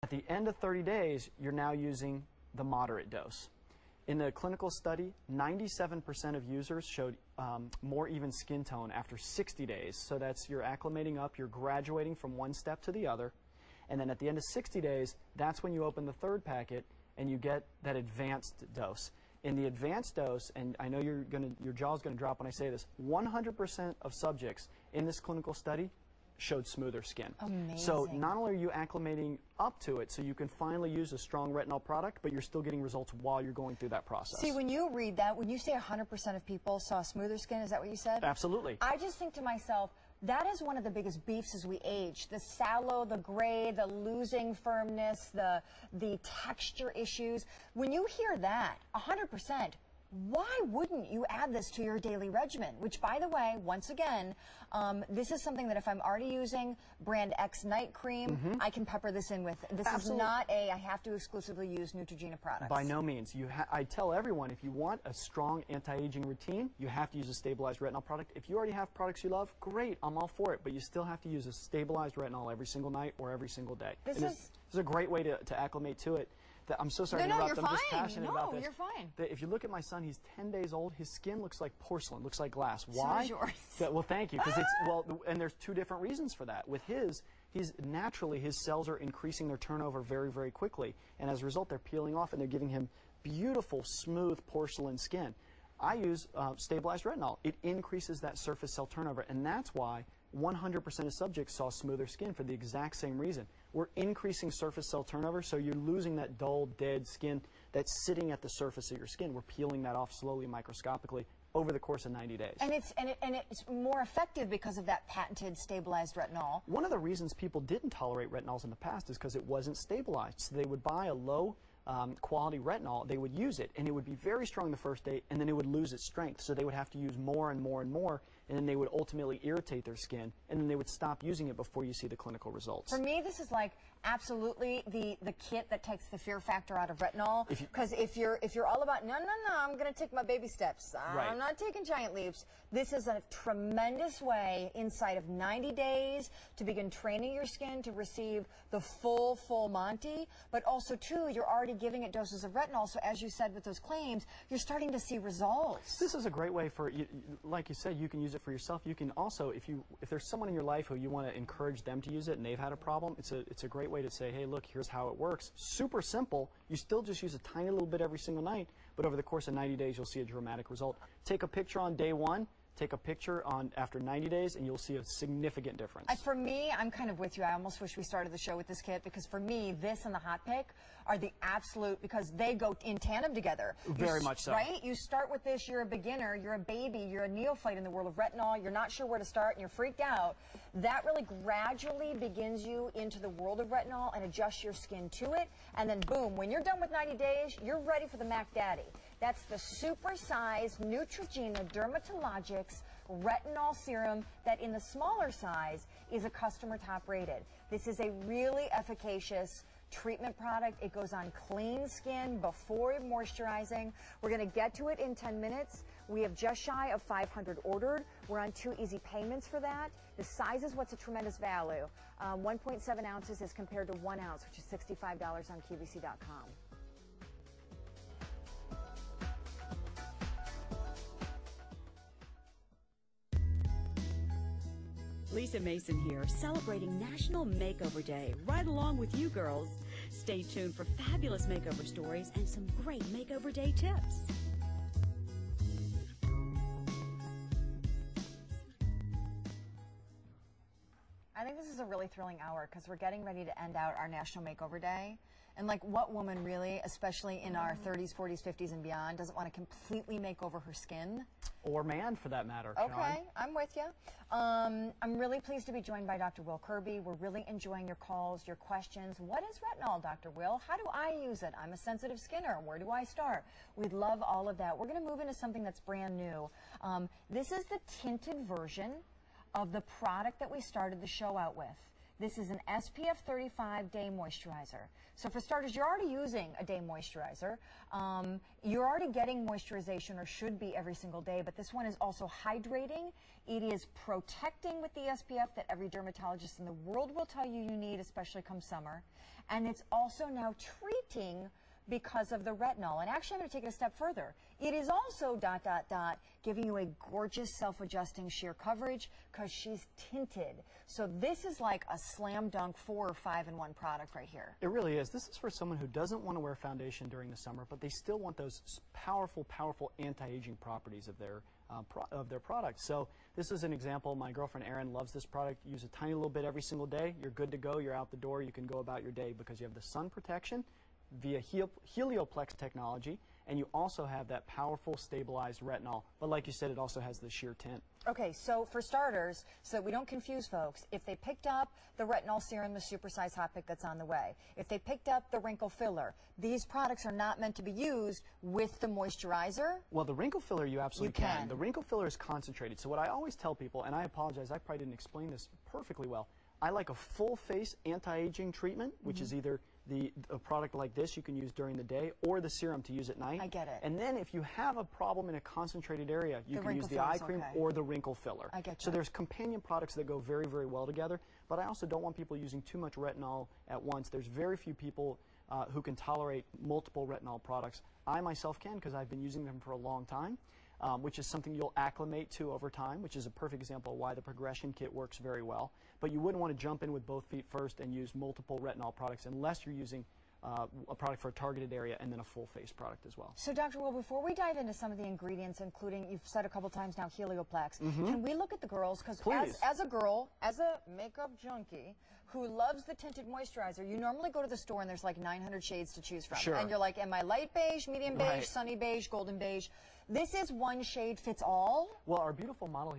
At the end of 30 days, you're now using the moderate dose. In the clinical study, 97% of users showed more even skin tone after 60 days. So that's you're acclimating up, you're graduating from one step to the other. And then at the end of 60 days, that's when you open the third packet and you get that advanced dose. In the advanced dose, and I know your jaw's going to drop when I say this, 100% of subjects in this clinical study showed smoother skin. Amazing. So not only are you acclimating up to it so you can finally use a strong retinol product, but you're still getting results while you're going through that process. See, when you read that, when you say 100% of people saw smoother skin, is that what you said? Absolutely. I just think to myself, that is one of the biggest beefs as we age. The sallow, the gray, the losing firmness, the texture issues. When you hear that, 100%, why wouldn't you add this to your daily regimen? Which, by the way, once again, this is something that if I'm already using brand X night cream, I can pepper this in with. This Absolutely. is not I have to exclusively use Neutrogena products. By no means. I tell everyone, if you want a strong anti-aging routine, you have to use a stabilized retinol product. If you already have products you love, great, I'm all for it. But you still have to use a stabilized retinol every single night or every single day. This is a great way to acclimate to it. I'm so sorry to interrupt. I'm just passionate about this. No, you're fine. If you look at my son, he's 10 days old. His skin looks like porcelain, looks like glass. Why? So is yours. Well, thank you. Because and there's two different reasons for that. With his naturally his cells are increasing their turnover very, very quickly, and as a result, they're peeling off and they're giving him beautiful, smooth porcelain skin. I use stabilized retinol. It increases that surface cell turnover, and that's why 100% of subjects saw smoother skin for the exact same reason. We're increasing surface cell turnover, so you're losing that dull, dead skin that's sitting at the surface of your skin. We're peeling that off slowly, microscopically, over the course of 90 days. And it's more effective because of that patented stabilized retinol. One of the reasons people didn't tolerate retinols in the past is because it wasn't stabilized. So they would buy a low quality retinol, they would use it, and it would be very strong the first day, and then it would lose its strength. So they would have to use more and more and more, and then they would ultimately irritate their skin, and then they would stop using it before you see the clinical results. For me, this is like absolutely the kit that takes the fear factor out of retinol. Because if you're all about no, I'm going to take my baby steps. I'm not taking giant leaps. This is a tremendous way inside of 90 days to begin training your skin to receive the full Monty, but also too, you're already giving it doses of retinol. So as you said with those claims, you're starting to see results. This is a great way for you, like you said, you can use it for yourself. You can also, if there's someone in your life who you want to encourage them to use it and they've had a problem, it's a great way to say, hey, look, here's how it works. Super simple. You still just use a tiny little bit every single night, but over the course of 90 days, you'll see a dramatic result. Take a picture on day one. Take a picture after 90 days, and you'll see a significant difference. For me, I'm kind of with you. I almost wish we started the show with this kit, because for me, this and the Hot Pick are the absolute, because they go in tandem together. Very much so. Right? You start with this, you're a beginner, you're a baby, you're a neophyte in the world of retinol, you're not sure where to start, and you're freaked out. That really gradually begins you into the world of retinol and adjusts your skin to it, and then boom, when you're done with 90 days, you're ready for the Mac Daddy. That's the super-sized Neutrogena Dermatologics retinol serum that in the smaller size is a customer top rated. This is a really efficacious treatment product. It goes on clean skin before moisturizing. We're going to get to it in 10 minutes. We have just shy of 500 ordered. We're on 2 easy payments for that. The size is what's a tremendous value. 1.7 ounces is compared to 1 ounce, which is $65 on QVC.com. Lisa Mason here, celebrating National Makeover Day, right along with you girls. Stay tuned for fabulous makeover stories and some great Makeover Day tips. I think this is a really thrilling hour because we're getting ready to end out our National Makeover Day. And like, what woman really, especially in our 30s, 40s, 50s, and beyond, doesn't want to completely make over her skin? Or man, for that matter. Okay, Sean. I'm with you. I'm really pleased to be joined by Dr. Will Kirby. We're really enjoying your calls, your questions. What is retinol, Dr. Will? How do I use it? I'm a sensitive skinner. Where do I start? We'd love all of that. We're going to move into something that's brand new. This is the tinted version of the product that we started the show out with. This is an SPF 35 day moisturizer. So for starters, you're already using a day moisturizer. You're already getting moisturization, or should be, every single day, but this one is also hydrating. It is protecting with the SPF that every dermatologist in the world will tell you need, especially come summer. And it's also now treating because of the retinol. And actually, I'm going to take it a step further. It is also ... giving you a gorgeous self-adjusting sheer coverage because she's tinted. So this is like a slam dunk 4 or 5-in-1 product right here. It really is. This is for someone who doesn't want to wear foundation during the summer, but they still want those powerful, powerful anti-aging properties of their product. So this is an example. My girlfriend Erin loves this product. Use a tiny little bit every single day. You're good to go. You're out the door. You can go about your day because you have the sun protection via Helioplex technology, and you also have that powerful stabilized retinol. But like you said, it also has the sheer tint. Okay, so for starters, so that we don't confuse folks, if they picked up the retinol serum, the supersized hot pick that's on the way, if they picked up the wrinkle filler, these products are not meant to be used with the moisturizer. Well, the wrinkle filler you absolutely can. The wrinkle filler is concentrated. So what I always tell people, and I apologize, I probably didn't explain this perfectly well, I like a full face anti-aging treatment, which is either a product like this you can use during the day, or the serum to use at night. I get it. And then if you have a problem in a concentrated area, you can use the eye cream or the wrinkle filler. I get So that. there's companion products that go very, very well together, but I also don't want people using too much retinol at once. There's very few people who can tolerate multiple retinol products. I myself can, because I've been using them for a long time. Which is something you'll acclimate to over time, which is a perfect example of why the progression kit works very well. But you wouldn't want to jump in with both feet first and use multiple retinol products unless you're using a product for a targeted area and then a full face product as well. So Dr. Will, before we dive into some of the ingredients, including, you've said a couple times now, Helioplex, can we look at the girls? Because as a girl, as a makeup junkie who loves the tinted moisturizer, you normally go to the store and there's like 900 shades to choose from. Sure. And you're like, am I light beige, medium beige, sunny beige, golden beige? This is one shade fits all? Well, our beautiful models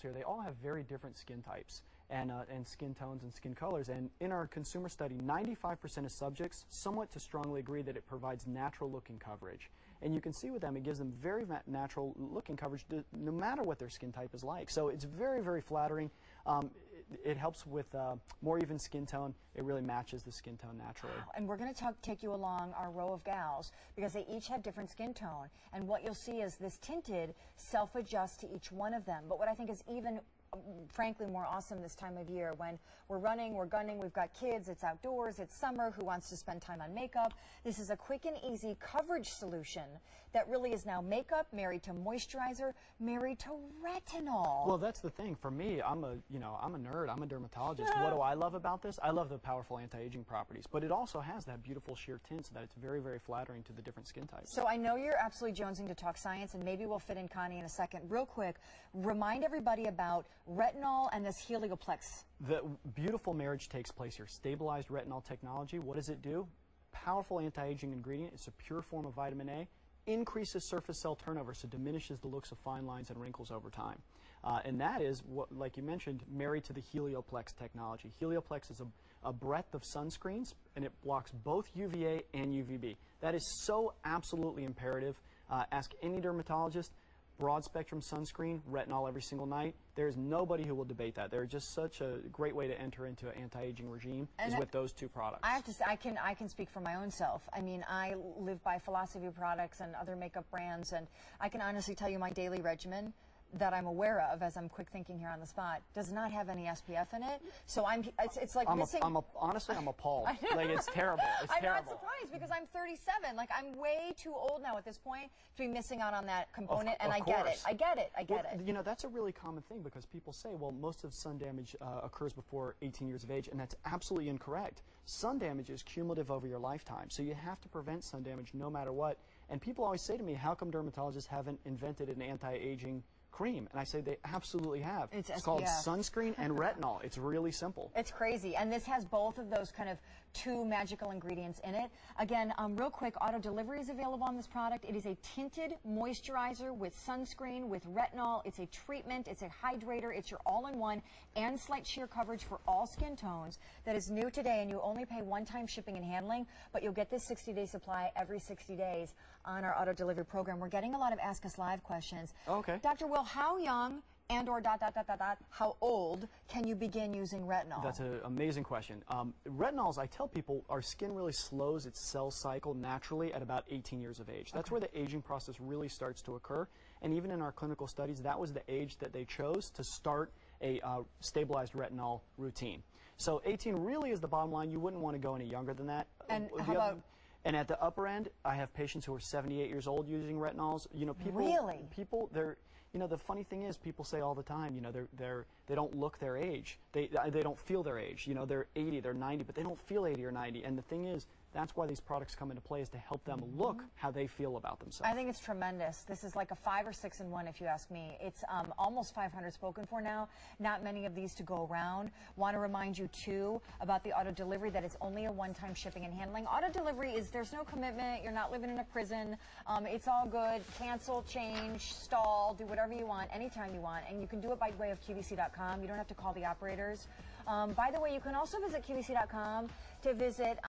here, they all have very different skin types and skin tones and skin colors. And in our consumer study, 95% of subjects somewhat to strongly agree that it provides natural looking coverage. And you can see with them, it gives them very natural looking coverage no matter what their skin type is like. So it's very, very flattering. It helps with more even skin tone. It really matches the skin tone naturally. Wow. And we're going to take you along our row of gals because they each have different skin tone. And what you'll see is this tinted self-adjusts to each one of them. But what I think is even frankly more awesome this time of year, when we're running, we're gunning, we've got kids, it's outdoors, it's summer, who wants to spend time on makeup? This is a quick and easy coverage solution that really is now makeup married to moisturizer, married to retinol. Well, that's the thing. For me, I'm a nerd. I'm a dermatologist. What do I love about this? I love the powerful anti-aging properties, but it also has that beautiful sheer tint so that it's very, very flattering to the different skin types. So I know you're absolutely jonesing to talk science, and maybe we'll fit in Connie in a second. Real quick, remind everybody about retinol and this Helioplex. The beautiful marriage takes place here. Stabilized retinol technology. What does it do? Powerful anti-aging ingredient. It's a pure form of vitamin A. Increases surface cell turnover, so diminishes the looks of fine lines and wrinkles over time. And that is, what, like you mentioned, married to the Helioplex technology. Helioplex is a breadth of sunscreens, and it blocks both UVA and UVB. That is so absolutely imperative. Ask any dermatologist. Broad spectrum sunscreen, retinol every single night. There's nobody who will debate that. They're just such a great way to enter into an anti-aging regime is with those two products. I have to say, I can speak for my own self. I mean, I live by Philosophy products and other makeup brands, and I can honestly tell you my daily regimen that I'm aware of, as I'm quick thinking here on the spot, does not have any SPF in it. So it's like missing. Honestly, I'm appalled. Like, it's terrible. It's I'm terrible. not surprised because I'm 37. Like, I'm way too old now at this point to be missing out on that component, and I get it. I get it. I get it. You know, that's a really common thing because people say, well, most of sun damage occurs before 18 years of age, and that's absolutely incorrect. Sun damage is cumulative over your lifetime, so you have to prevent sun damage no matter what. And people always say to me, how come dermatologists haven't invented an anti-aging cream? And I say they absolutely have. It's called sunscreen and retinol. It's really simple. It's crazy. And this has both of those kind of two magical ingredients in it. Again, real quick, auto delivery is available on this product. It is a tinted moisturizer with sunscreen, with retinol. It's a treatment. It's a hydrator. It's your all-in-one and slight sheer coverage for all skin tones. That is new today, and you only pay one-time shipping and handling, but you'll get this 60-day supply every 60 days on our auto delivery program. We're getting a lot of Ask Us Live questions. Okay. Dr. Will, how young And or ... how old can you begin using retinol? That's an amazing question. Retinols, I tell people, our skin really slows its cell cycle naturally at about 18 years of age. That's where the aging process really starts to occur. And even in our clinical studies, that was the age that they chose to start a stabilized retinol routine. So 18 really is the bottom line. You wouldn't want to go any younger than that. And how about... And at the upper end, I have patients who are 78 years old using retinols. You know, people, they're, you know, the funny thing is, people say all the time, you know, they don't look their age. They don't feel their age. You know, they're 80, they're 90, but they don't feel 80 or 90. And the thing is, that's why these products come into play, is to help them look how they feel about themselves. I think it's tremendous. This is like a 5 or 6 in 1, if you ask me. It's almost 500 spoken for now. Not many of these to go around. Want to remind you, too, about the auto delivery, that it's only a one-time shipping and handling. Auto delivery is, there's no commitment. You're not living in a prison. It's all good. Cancel, change, stall, do whatever you want, anytime you want. And you can do it by way of QVC.com. You don't have to call the operators. By the way, you can also visit QVC.com to visit